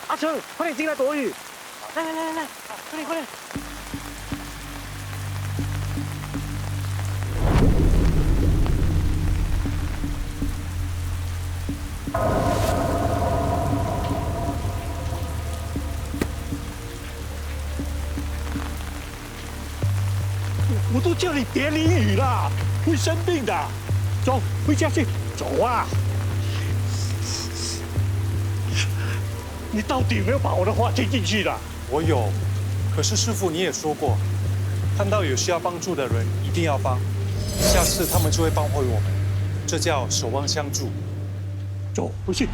阿成，快点进来躲雨！来，快点！我都叫你别淋雨啦，会生病的。走，回家去。走啊！你到底有没有把我的话听进去了？我有，可是师傅你也说过，看到有需要帮助的人一定要帮，下次他们就会帮回我们，这叫守望相助。走，回去。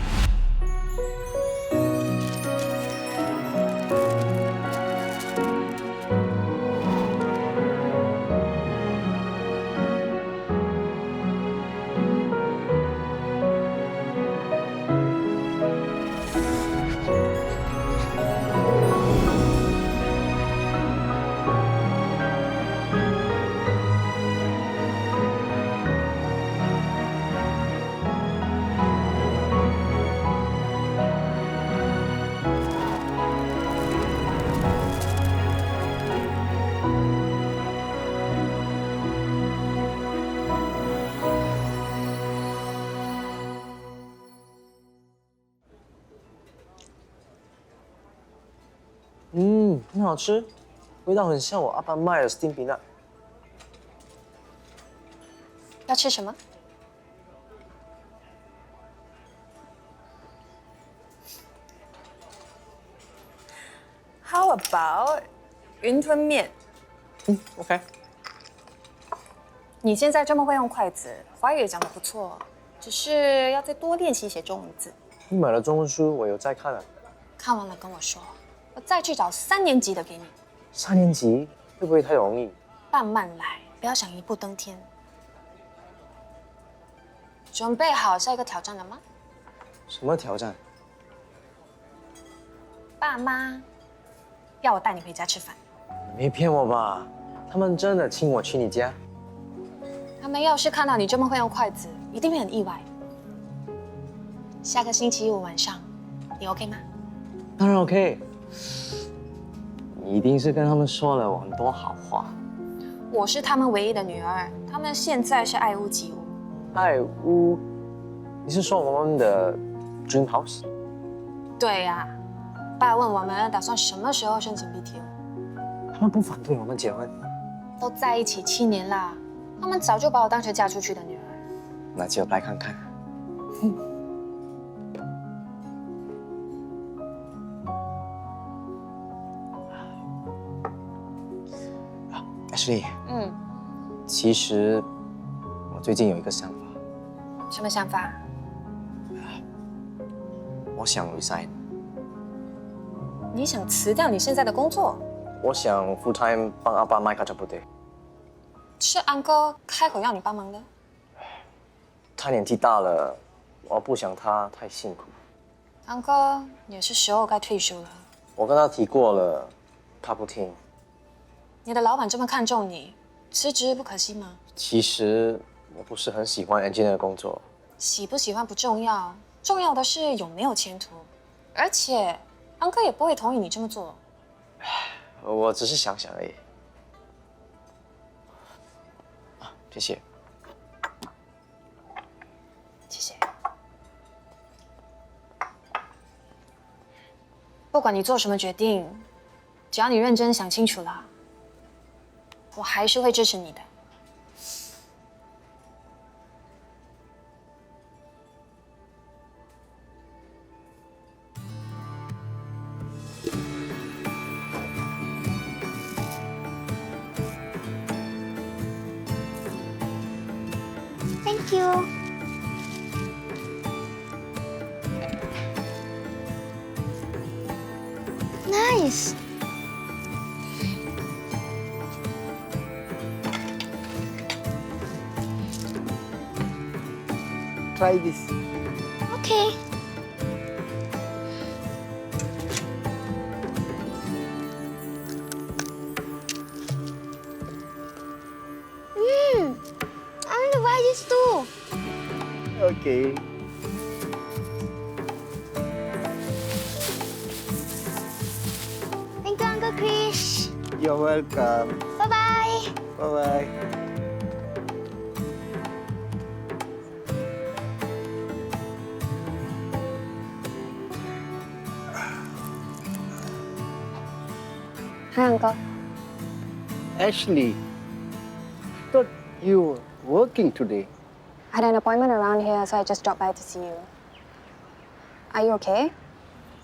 很好吃，味道很像我阿爸卖的 steam peanut。要吃什么？How about 云吞面？OK。你现在这么会用筷子，华语也讲得不错，只是要再多练习写中文字。你买了中文书，我有在看啊。看完了跟我说，我再去找3年级的给你。3年级会不会太容易？慢慢来，不要想一步登天。准备好下一个挑战了吗？什么挑战？爸妈要我带你回家吃饭。你没骗我吧？他们真的请我去你家？他们要是看到你这么会用筷子，一定会很意外。下个星期5晚上，你 OK 吗？当然 OK。你一定是跟他们说了我很多好话。我是他们唯一的女儿，他们现在是爱屋及乌。爱屋？你是说我们的 dream house？ 对呀，爸问我们打算什么时候申请 BTO。他们不反对我们结婚？都在一起7年啦，他们早就把我当成嫁出去的女儿。那就来看看。Ashley，其实我最近有一个想法。什么想法？我想 resign。你想辞掉你现在的工作？我想 full time 帮阿爸卖卡扎布袋。是安哥开口要你帮忙的？他年纪大了，我不想他太辛苦。安哥也是时候该退休了。我跟他提过了，他不听。你的老板这么看重你，辞职不可惜吗？其实我不是很喜欢 engineer 的工作。喜不喜欢不重要，重要的是有没有前途。而且，安哥也不会同意你这么做。我只是想想而已。谢谢。谢谢。不管你做什么决定，只要你认真想清楚了，我还是会支持你的。Thank you. Nice. Try this. Okay. I want to buy this too. Okay. Thank you, Uncle Krish. You're welcome. Bye-bye. Bye-bye. Hi, Uncle. Ashley, thought you were working today. I had an appointment around here, so I just dropped by to see you. Are you okay?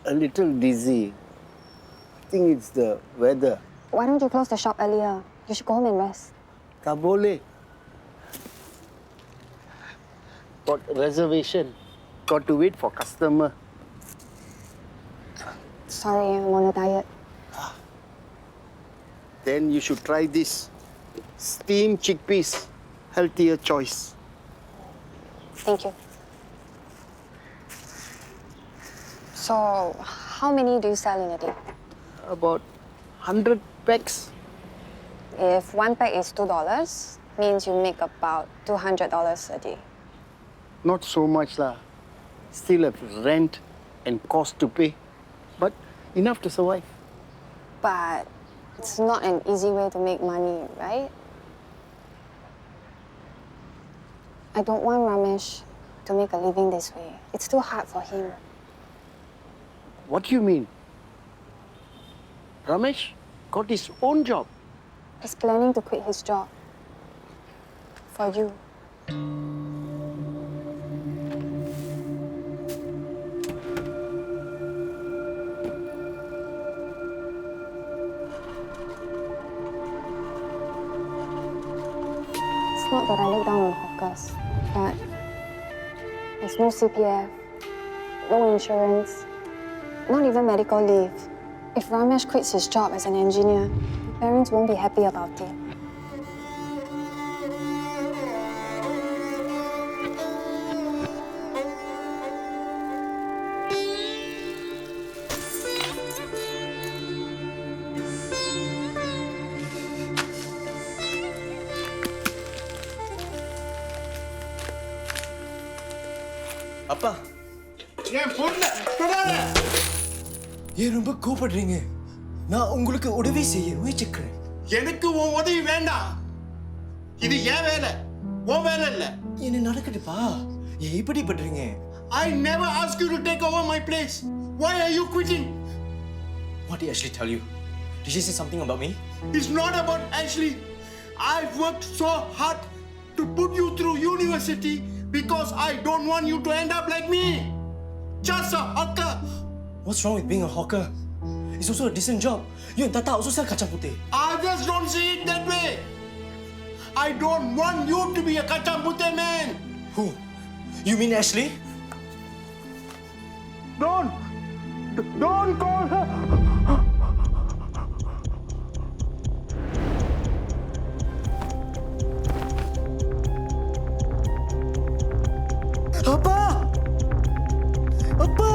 A little dizzy. I think it's the weather. Why don't you close the shop earlier? You should go home and rest. Tak boleh. Got reservation. Got to wait for customer. Sorry, I'm on a diet. Then you should try this. Steamed chickpeas. Healthier choice. Thank you. So, how many do you sell in a day? About 100 packs. If one pack is $2, means you make about $200 a day. Not so much lah. Still have rent and cost to pay. But enough to survive. But it's not an easy way to make money, right? I don't want Ramesh to make a living this way. It's too hard for him. What do you mean? Ramesh got his own job. He's planning to quit his job. For you. It's not that I look down on hawkers, but there's no CPF, no insurance, not even medical leave. If Ramesh quits his job as an engineer, my parents won't be happy about it. அப்பா என் பொண்ணு தொடாத. ஏன் ரொம்ப கோபப்படுறீங்க? நான் உங்களுக்கு உதவி செய்ய முயற்சிக்கிறேன். எனக்கு உன் உதவி வேண்டாம். இது என் வேலை, உன் வேலை இல்ல. என்ன நடக்குதுப்பா? ஏன் இப்படி பண்றீங்க? I never asked you to take over my place. Why are you quitting? What did Ashley tell you? Did she say something about me? It's not about Ashley. I've worked so hard to put you through university because I don't want you to end up like me. Just a hawker. What's wrong with being a hawker? It's also a decent job. You and Tata also sell kacang putih. I just don't see it that way. I don't want you to be a kacang putih man. Who? You mean Ashley? Don't call her. அப்பா! அப்பா!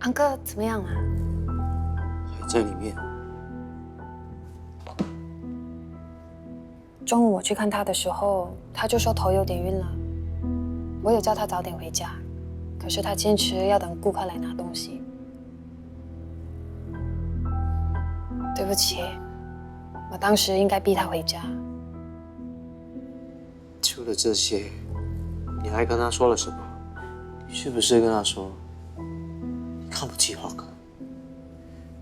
Uncle 怎么样啊？还在里面。中午我去看他的时候，他就说头有点晕了。我有叫他早点回家，可是他坚持要等顾客来拿东西。对不起，我当时应该逼他回家。除了这些，你还跟他说了什么？你是不是跟他说？看不起浩哥，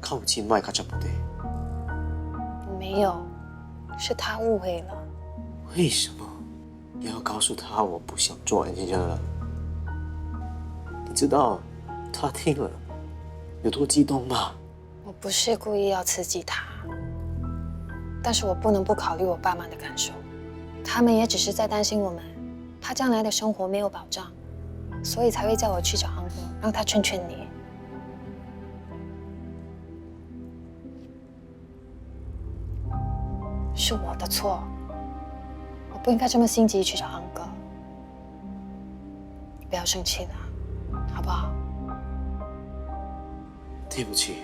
看不起麦卡扎布对？没有，是他误会了。为什么？你要告诉他我不想做 engineer 了？你知道他听了有多激动吗？我不是故意要刺激他，但是我不能不考虑我爸妈的感受。他们也只是在担心我们，他将来的生活没有保障，所以才会叫我去找 uncle， 让他劝劝你。是我的错，我不应该这么心急去找安哥。你不要生气了，好不好？对不起，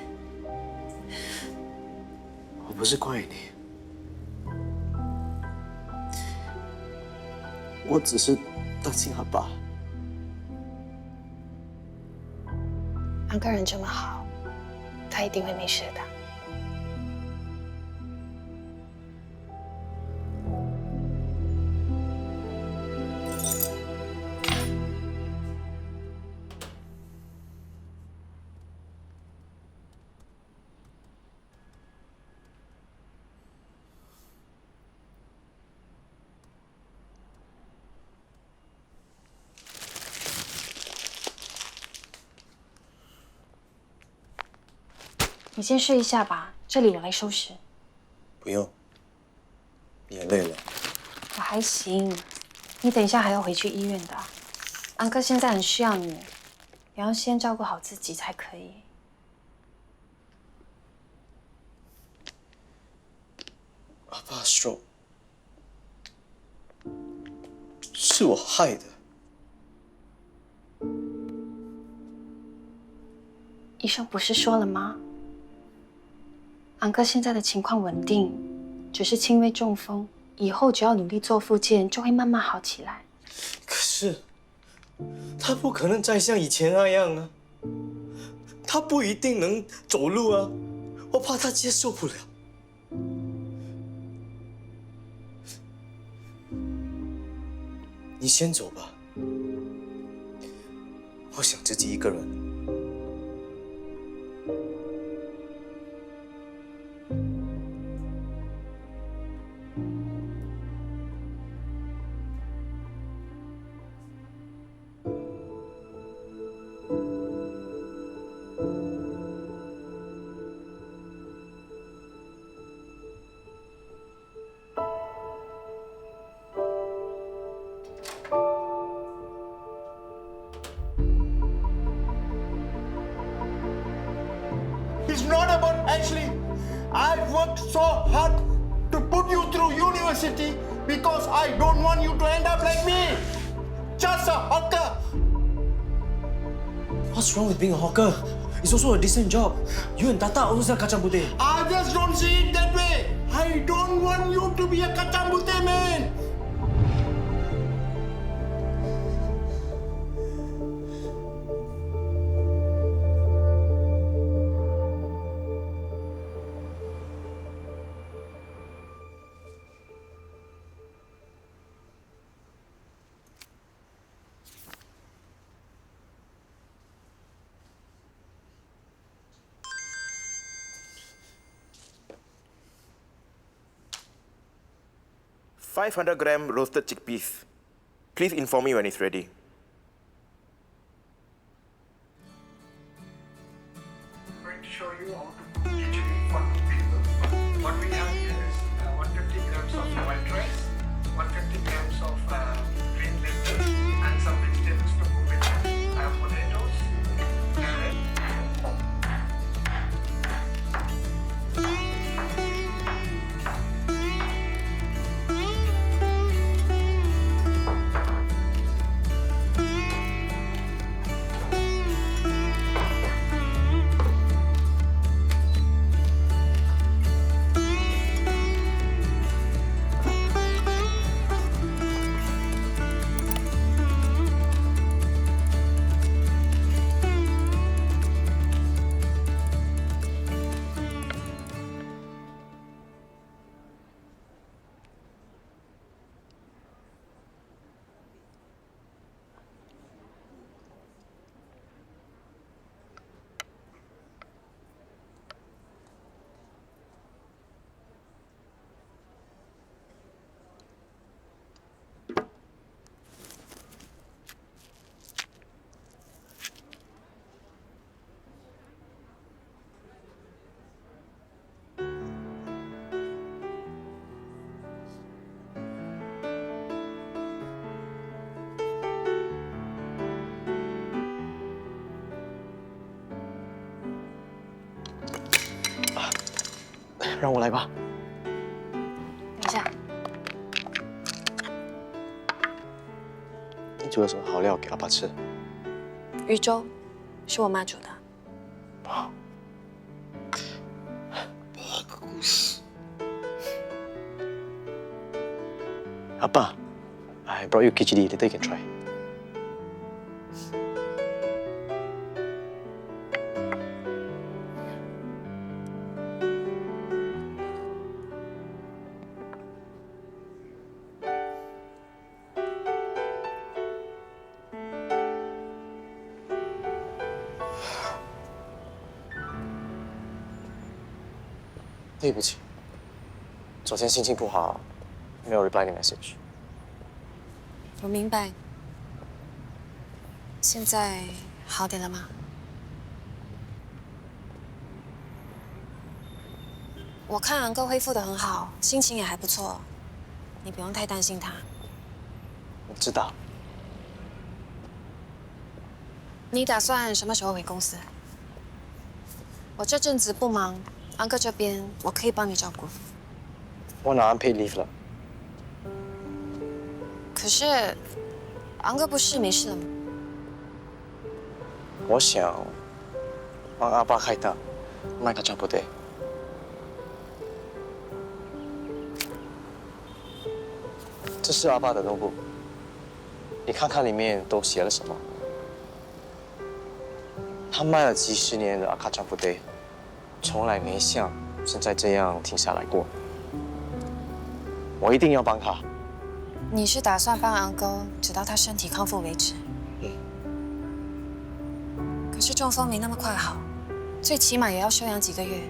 我不是怪你，我只是担心阿爸。安哥人这么好，他一定会没事的。你先睡一下吧，这里我来收拾。不用，你也累了。我还行，你等一下还要回去医院的。安哥现在很需要你，你要先照顾好自己才可以。阿爸说，是我害的。医生不是说了吗？安哥现在的情况稳定，只是轻微中风，以后只要努力做复健，就会慢慢好起来。可是，他不可能再像以前那样啊！他不一定能走路啊，我怕他接受不了。你先走吧，我想自己一个人。It's not about Ashley. I've worked so hard to put you through university because I don't want you to end up like me. Just a hawker. What's wrong with being a hawker? It's also a decent job. You and Tata also sell kacang putih. I just don't see it that way. I don't want you to be a kacang putih man. $500 roasted chickpeas. Please inform me when it's ready. I'm going to show you how to cook khichdi for 2 people. What we have here is 150 grams of white rice, 150 grams of green lentils, and some vegetables to go with that. I have potatoes, carrot, 煮了什么好料给阿爸吃？鱼粥，是我妈煮的。爸，bagus. 阿爸 I brought you khichdi. Later you can try. “对不起，昨天心情不好，没有 reply 你 message。我明白。现在好点了吗？我看昂哥恢复得很好，心情也还不错，你不用太担心他。我知道。你打算什么时候回公司？我这阵子不忙，昂哥这边我可以帮你照顾。我拿 unpaid leave 了。可是，昂哥不是没事了吗？我想帮阿爸开刀，卖个差不多。这是阿爸的 notebook， 你看看里面都写了什么。他卖了几十年的阿卡扎布堆，从来没像现在这样停下来过。我一定要帮他。你是打算帮昂哥直到他身体康复为止？可是中风没那么快好，最起码也要休养几个月。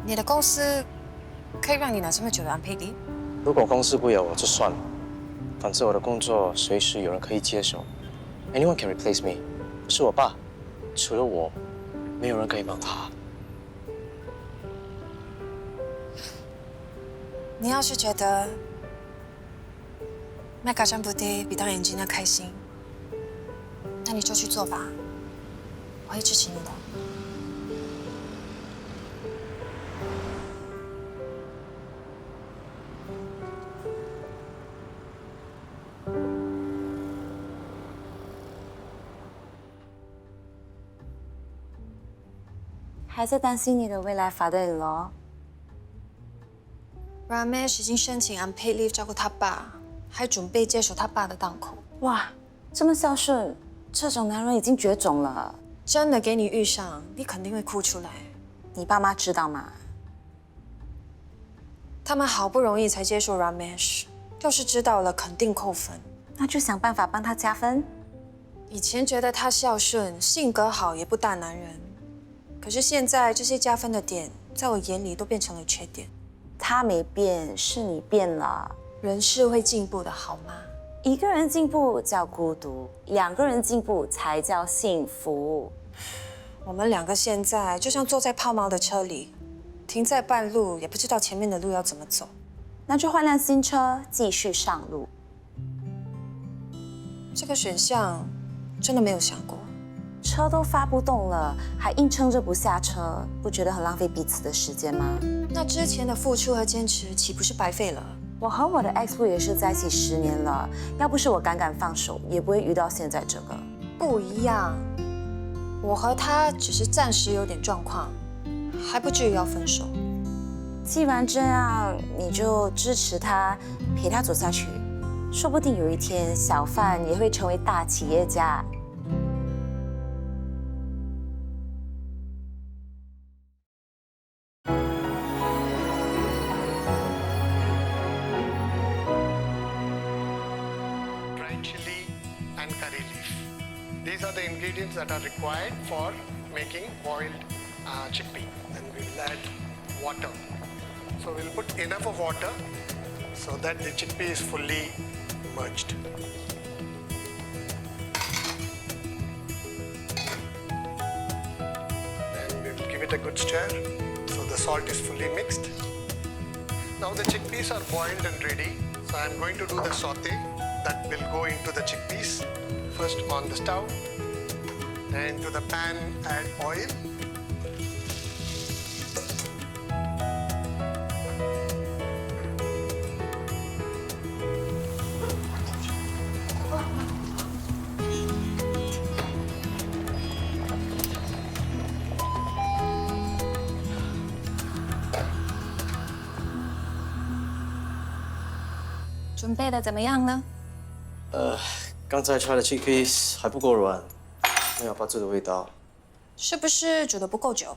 你的公司可以让你拿这么久的安培利？如果公司不要我就算了，反正我的工作随时有人可以接手。Anyone can replace me， 不是我爸，除了我，没有人可以帮他。你要是觉得卖卡占布堆比当演技那开心，那你就去做吧，我会支持你的。还在担心你的未来father-in-law？ Ramesh 已经申请 unpaid leave 照顾他爸，还准备接手他爸的档口。哇，这么孝顺，这种男人已经绝种了。真的给你遇上，你肯定会哭出来。你爸妈知道吗？他们好不容易才接受 Ramesh， 要是知道了，肯定扣分。那就想办法帮他加分。以前觉得他孝顺、性格好，也不大男人。可是现在这些加分的点，在我眼里都变成了缺点。他没变，是你变了。人是会进步的，好吗？一个人进步叫孤独，两个人进步才叫幸福。我们两个现在就像坐在抛锚的车里，停在半路，也不知道前面的路要怎么走。那就换辆新车，继续上路。这个选项真的没有想过。车都发不动了，还硬撑着不下车，不觉得很浪费彼此的时间吗？那之前的付出和坚持岂不是白费了？我和我的 ex 不也是在一起10年了，要不是我敢放手，也不会遇到现在这个。不一样，我和他只是暂时有点状况，还不至于要分手。既然这样，你就支持他，陪他走下去，说不定有一天小范也会成为大企业家。These are the ingredients that are required for making boiled chickpea. And we will add water. So we'll put enough of water so that the chickpea is fully merged. Then we will give it a good stir so the salt is fully mixed. Now the chickpeas are boiled and ready. So I'm going to do the saute that will go into the chickpeas. First on the stove, then to the pan add oil. 准备的怎么样呢？刚才 try 的 chickpeas 还不够软，没有阿爸做的味道。是不是煮的不够久？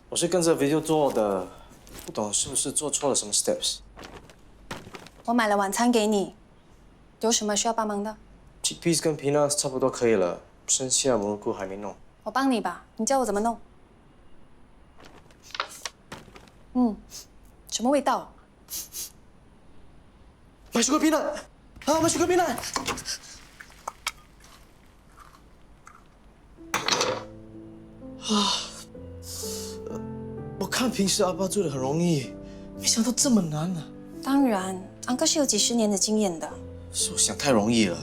我是跟着 video 做的，不懂是不是做错了什么 steps。我买了晚餐给你，有什么需要帮忙的？ chickpeas 跟 peanuts 差不多可以了，剩下蘑菇还没弄。我帮你吧，你教我怎么弄。什么味道？ My sugar peanut 啊，my sugar peanut。我看平时阿爸做的很容易，没想到这么难啊！当然，安哥是有几十年的经验的。是我想太容易了。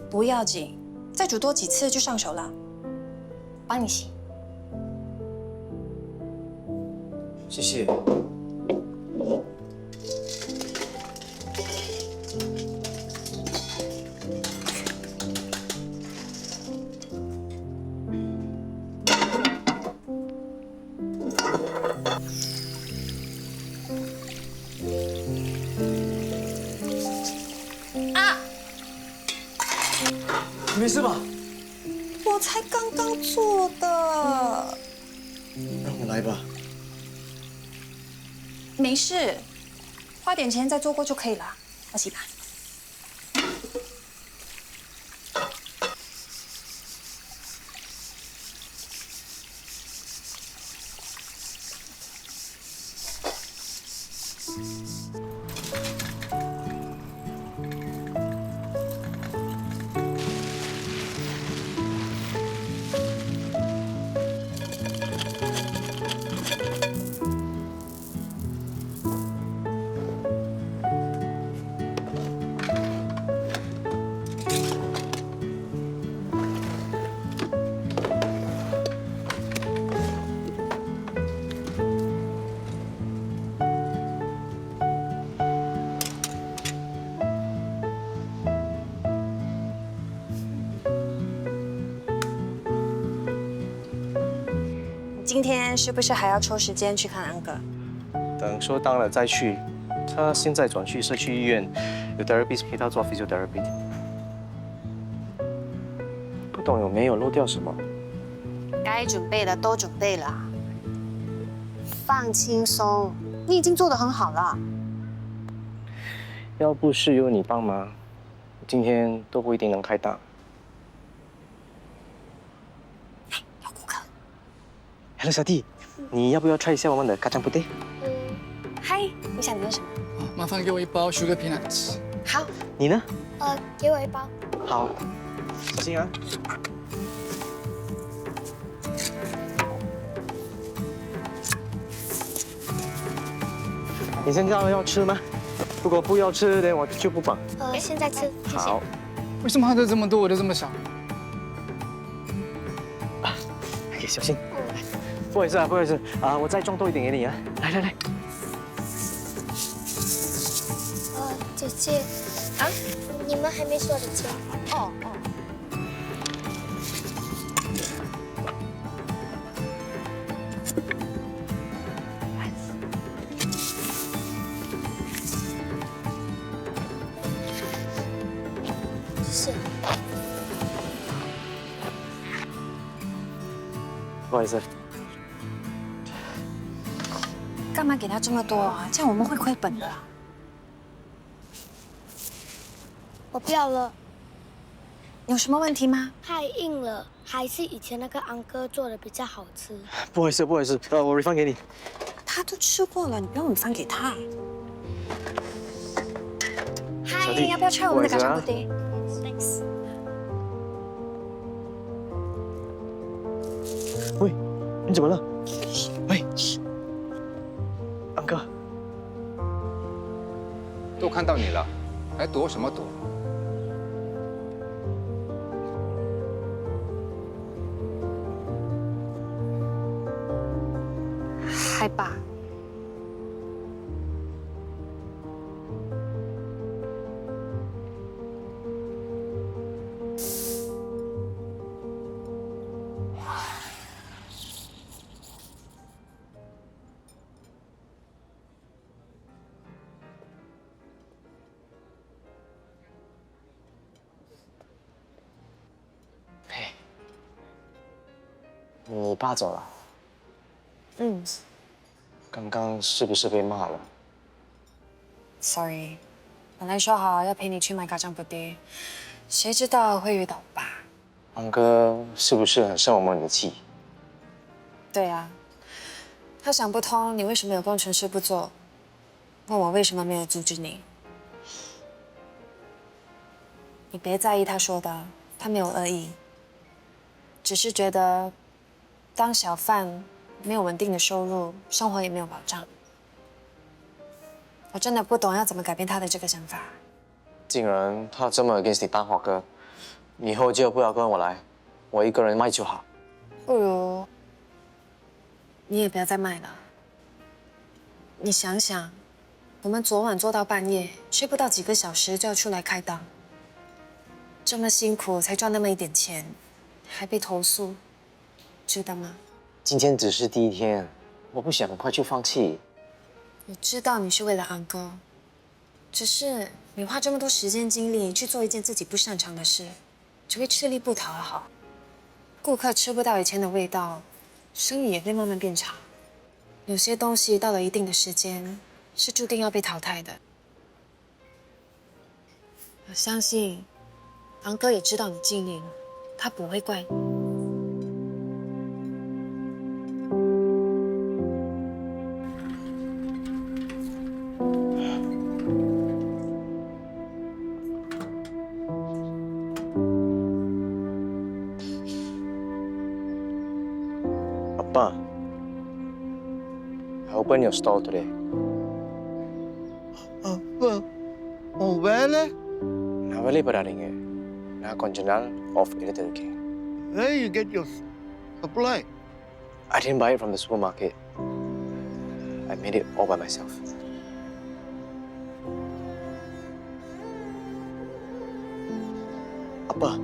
不要紧，再煮多几次就上手了。帮你洗。谢谢。没事吧？我才刚刚做的。让我来吧。没事，花点钱再做过就可以了。我洗吧。今天是不是还要抽时间去看安哥？等收档了再去。他现在转去社区医院，有 therapist 陪他做 physiotherapy。不懂有没有漏掉什么？该准备的都准备了。放轻松，你已经做得很好了。要不是有你帮忙，今天都不一定能开档。有顾客。Hello， 小弟，你要不要 try 一下我们的咖喱布丁？嗨，你想点什么？麻烦给我一包 sugar peanuts。好。你呢？给我一包。好，小心啊。你现在要吃吗？如果不要吃，那我就不绑。现在吃。好。为什么他的这么多，我的这么少？OK， 小心。不好意思啊，不好意思啊，我再装多一点给你啊。来来来。姐姐，你们还没说的钱。哦。是。不好意思。干嘛给他这么多啊？这样我们会亏本的。我不要了。有什么问题吗？太硬了，还是以前那个安哥做的比较好吃。不好意思，不好意思，我 refund 给你。他都吃过了，你不要refund给他。嗨，要不要 try 我们的咖喱布丁 ？Thanks。喂，你怎么了？喂，安哥。都看到你了，还躲什么躲？嗨吧。你爸走了？嗯刚刚是不是被骂了？ ，Sorry，本来说好要陪你去买嘎酱布丁，谁知道会遇到我爸。安哥是不是很生我们的气？对啊，他想不通你为什么有工程师不做，问我为什么没有阻止你。你别在意他说的，他没有恶意，只是觉得当小贩没有稳定的收入，生活也没有保障。我真的不懂要怎么改变他的这个想法。既然他这么 against 你大华哥，以后就不要跟我来，我一个人卖就好。不如你也不要再卖了。你想想，我们昨晚做到半夜，睡不到几个小时就要出来开档，这么辛苦才赚那么一点钱，还被投诉，值得吗？今天只是第一天，我不想很快就放弃。我知道你是为了安哥，只是你花这么多时间精力去做一件自己不擅长的事，只会吃力不讨好。顾客吃不到以前的味道，生意也会慢慢变差。有些东西到了一定的时间，是注定要被淘汰的。我相信，昂哥也知道你尽力了，他不会怪你。Abba, I open your store today. Apa? Oh, where? Nawali beraringe, na konjenal off iliterke. Where you get your supply? I didn't buy it from the supermarket. I made it all by myself. Abba,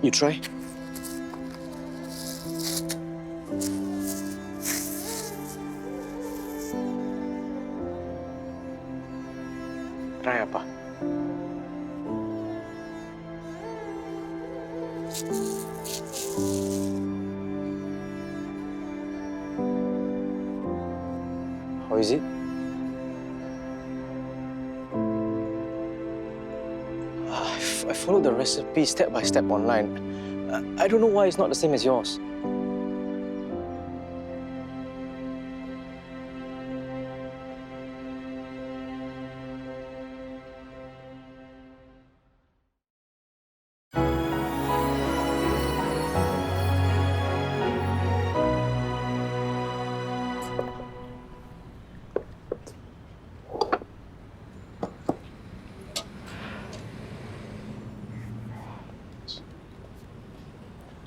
you try. Try apa? How is it? I followed the recipe step by step online. I don't know why it's not the same as yours.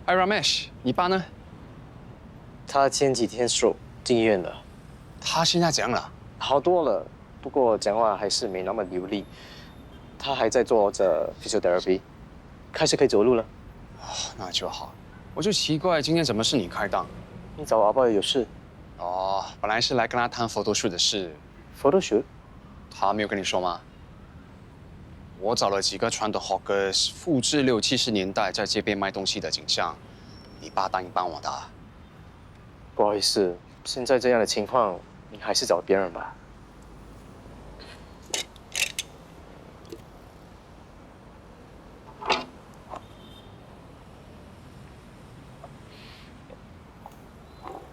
Hi Ramesh，你爸呢？他前几天 stroke 进医院了。他现在怎样了？好多了，不过讲话还是没那么流利。他还在做着 physiotherapy， 开始可以走路了。哦，那就好。我就奇怪，今天怎么是你开档？你找我阿爸有事？哦，本来是来跟他谈 photoshoot 的事。photoshoot？ 他没有跟你说吗？我找了几个传统 hawkers， 复制60、70年代在街边卖东西的景象。你爸答应帮我的。不好意思，现在这样的情况，你还是找别人吧。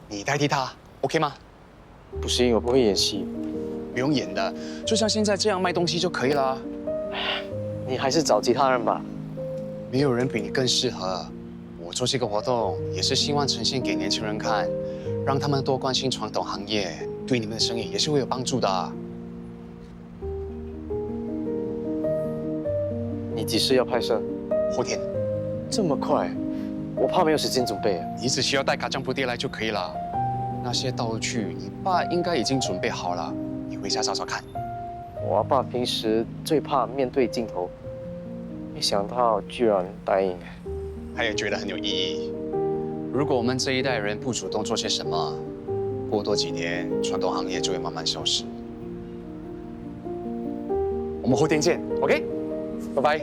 你代替他 ，OK 吗？不行，我不会演戏。不用演的，就像现在这样卖东西就可以了。你还是找其他人吧。没有人比你更适合。我做这个活动也是希望呈现给年轻人看，让他们多关心传统行业，对你们的生意也是会有帮助的。你几时要拍摄？后天。这么快？我怕没有时间准备。你只需要带卡酱布碟来就可以了。那些道具，你爸应该已经准备好了，你回家找找看。我阿爸平时最怕面对镜头，没想到居然答应。他也觉得很有意义。如果我们这一代人不主动做些什么，过多几年，传统行业就会慢慢消失。我们后天见 ，OK？ 拜拜。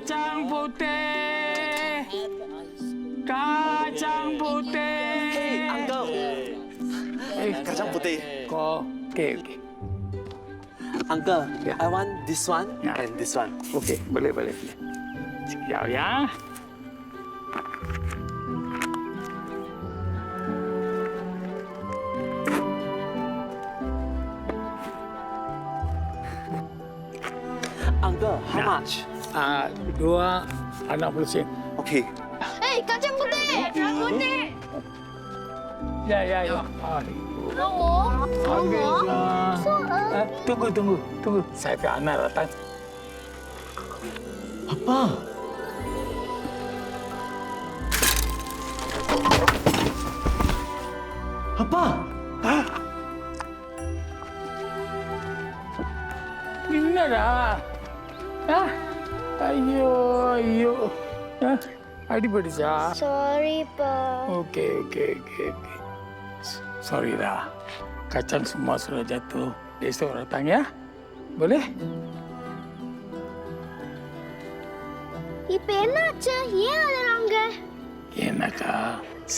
Kacang putih. Kacang putih. Hey, Uncle. Kacang putih. Okay. Uncle, I want this one and this one. Okay, boleh. Sekejap ya. Uncle, how much? 2.60. Okay. Hei, kacang putih! Kacang putih! Ya. Habislah. Tunggu. Saya ke anak datang. Apa? Apa? என்னடா ஐயோ அடிபடிச்சா Sorry, Pa. Okay சாரிடா kacang semua sudah jatuh besok datang ya boleh இப்ப என்னாச்சு ஏன் அழுறாங்க ஏன்னாக்கா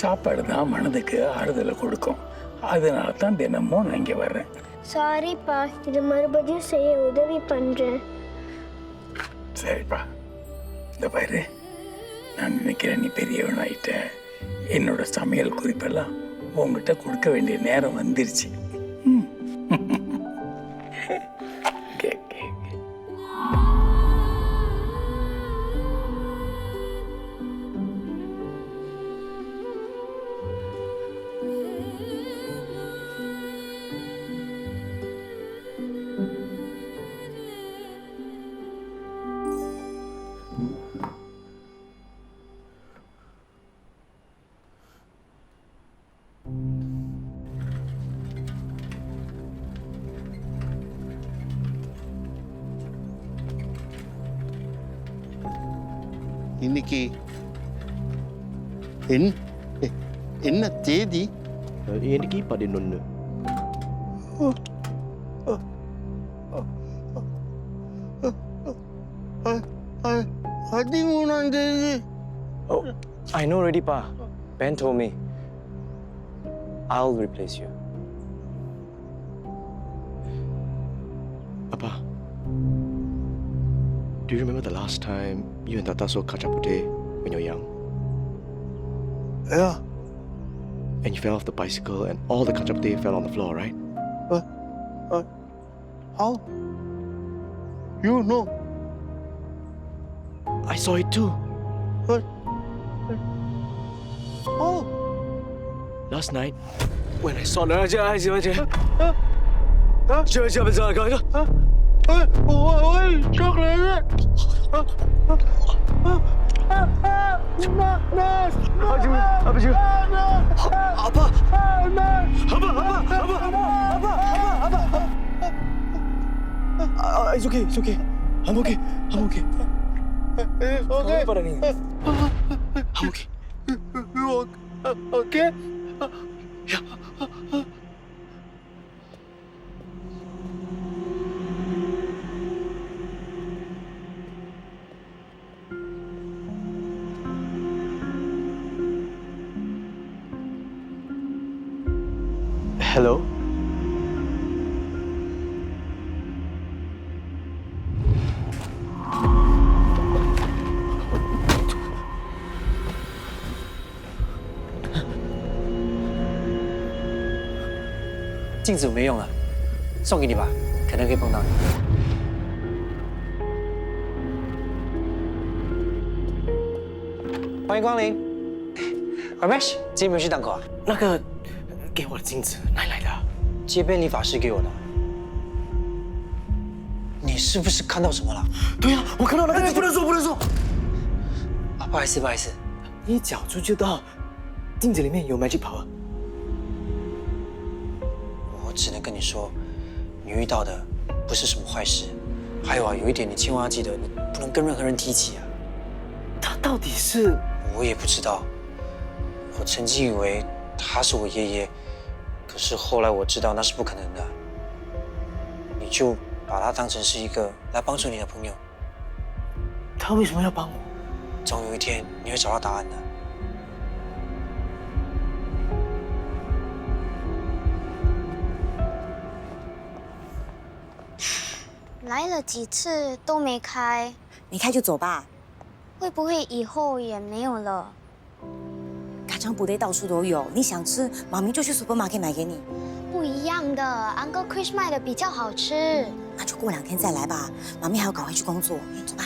சாப்பாடு தான் மனதுக்கு ஆறுதலை கொடுக்கும் அதனால தான் தினமும் நான் இங்கே வர்றேன் சாரிப்பா இது மறுபடியும் செய்ய உதவி பண்றேன் சரிப்பா இந்த பாரு நான் நினைக்கிறேன் நீ பெரியவனாயிட்ட என்னோட சமையல் குறிப்பெல்லாம் உங்ககிட்ட கொடுக்க வேண்டிய நேரம் வந்துருச்சு இன்னைக்கு என்ன தேதி? இன்னைக்கு 11. பதிமூணாம் தேதி. Oh, I know already, Pa. Ben told me. I'll replace you. Papa, do you remember the last time you and Tata saw kacang putih when you were young? Yeah. And you fell off the bicycle and all the kacang putih fell on the floor, right? How? You know? I saw it too. What? Oh. Last night, when I saw the... chocolate. It's okay. I'm okay. Okay. I'm okay. You okay? Yeah. Hello?镜子没用了，送给你吧，可能可以碰到你。欢迎光临。Ramesh，今天没有去档口啊？那个，给我的镜子哪里来的？街边理发师给我的。你是不是看到什么了？对呀，我看到那个。不能说。啊，不好意思，你一脚出去到镜子里面有 magic power。我只能跟你说，你遇到的不是什么坏事。还有啊，有一点你千万要记得，你不能跟任何人提起啊。他到底是？我也不知道。我曾经以为他是我爷爷，可是后来我知道那是不可能的。你就把他当成是一个来帮助你的朋友。他他为什么要帮我？总有一天你会找到答案的。来了几次都没开，没开就走吧。会不会以后也没有了？卡章布袋到处都有，你想吃，妈咪就去 supermarket 买给你。不一样的 ，Uncle Chris 卖的比较好吃。那就过2天再来吧，妈咪还要赶回去工作。走吧。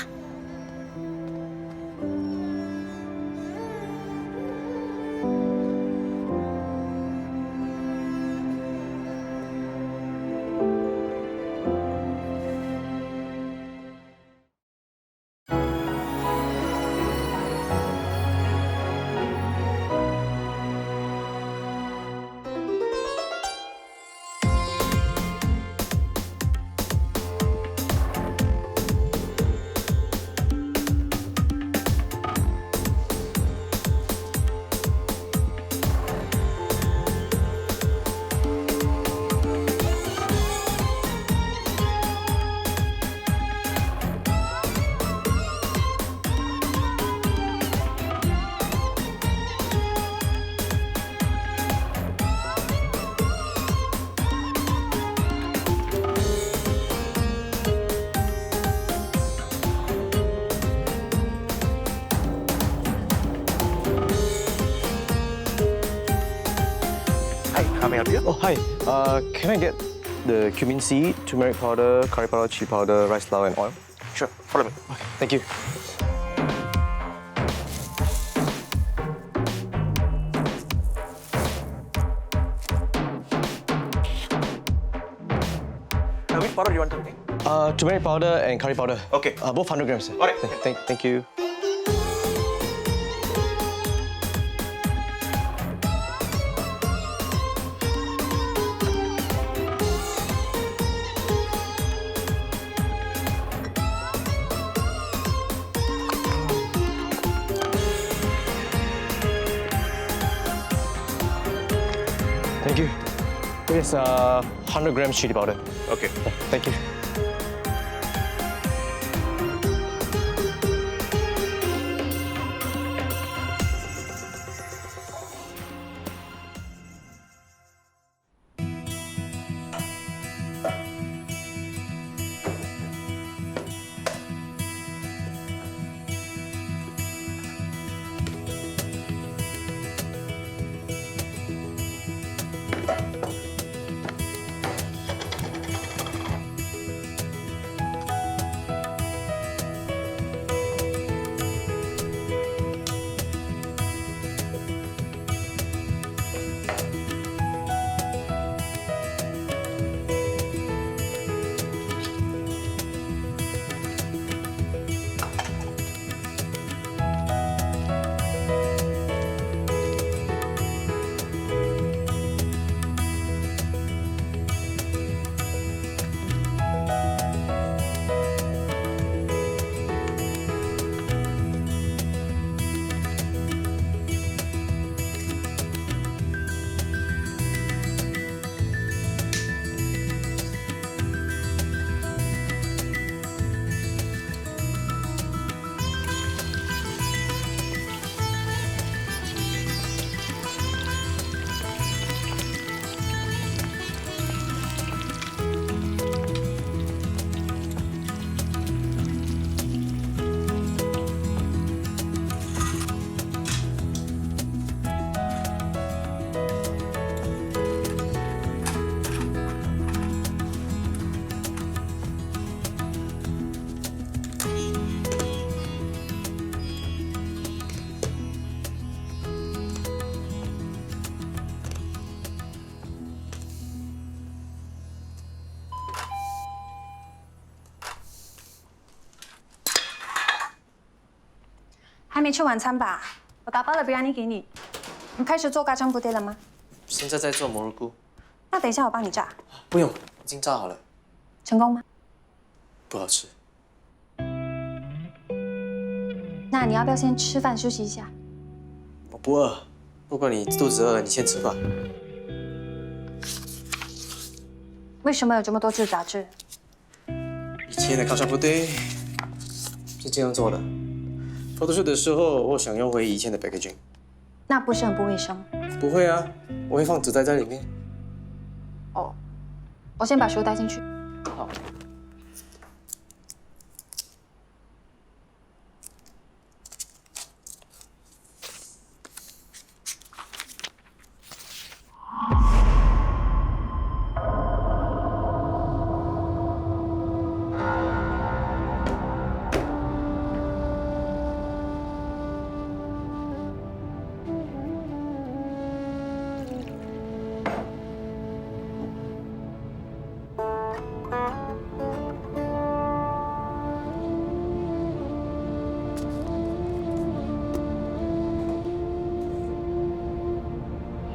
How may I help you? Oh, hi. Can I get the cumin seed, turmeric powder, curry powder, chili powder, rice flour, and oil? Sure, follow me. Okay, thank you. Which powder do you want something? Turmeric powder and curry powder. Okay. Both 100 grams. Sir. All right. Thank you. Thank you. Here's 100 grams chili powder. Okay. Thank you. “还没吃晚餐吧？我打包了 biryani 给你。你开始做咖喱布袋了吗？现在在做蘑菇菇。那等一下我帮你炸。不用，已经炸好了。成功吗？不好吃。那你要不要先吃饭休息一下？我不饿，如果你肚子饿，你先吃吧。为什么有这么多字杂志？以前的咖喱布袋是这样做的。photoshoot 的时候，我想用回以前的 packaging。那不是很不卫生？不会啊，我会放纸袋在里面。哦，我先把食物带进去。好。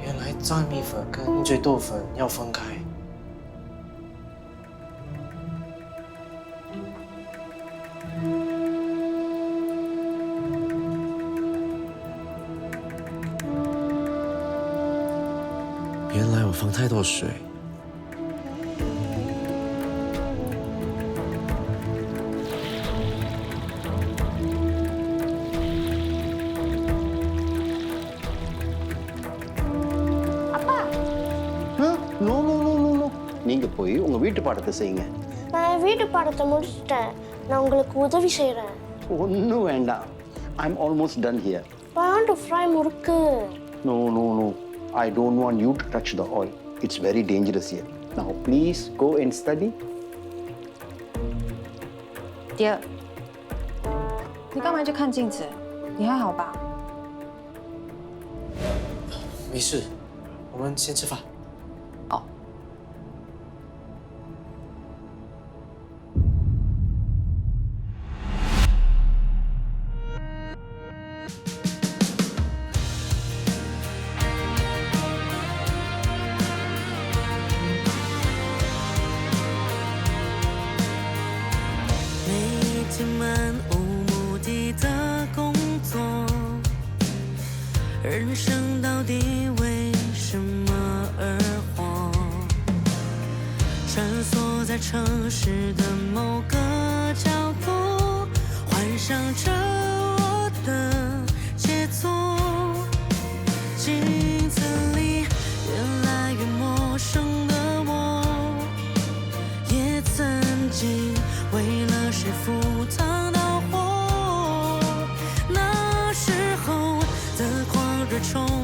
原来炸米粉跟鹰嘴豆粉要分开。原来我放太多水。No, no, no, no, no. நீங்க போய் உங்க வீட்டு பாடத்தை செய்யுங்க. நான் வீட்டு பாடத்தை முடிச்சிட்டேன். நான் உங்களுக்கு உதவி செய்றேன். ஒன்றும் வேண்டாம். I'm almost done here. I want to fry முறுக்கு. No, no, no. I don't want you to touch the oil. It's very dangerous here. Now, please go and study. Dear， 你干嘛一直看镜子？你还好吧？没事，我们先吃饭。哦。人生到底为什么而活？穿梭在城市的某个角落，幻想着我的杰作。镜子里越来越陌生的我，也曾经为了谁赴汤蹈火。那时候的狂热冲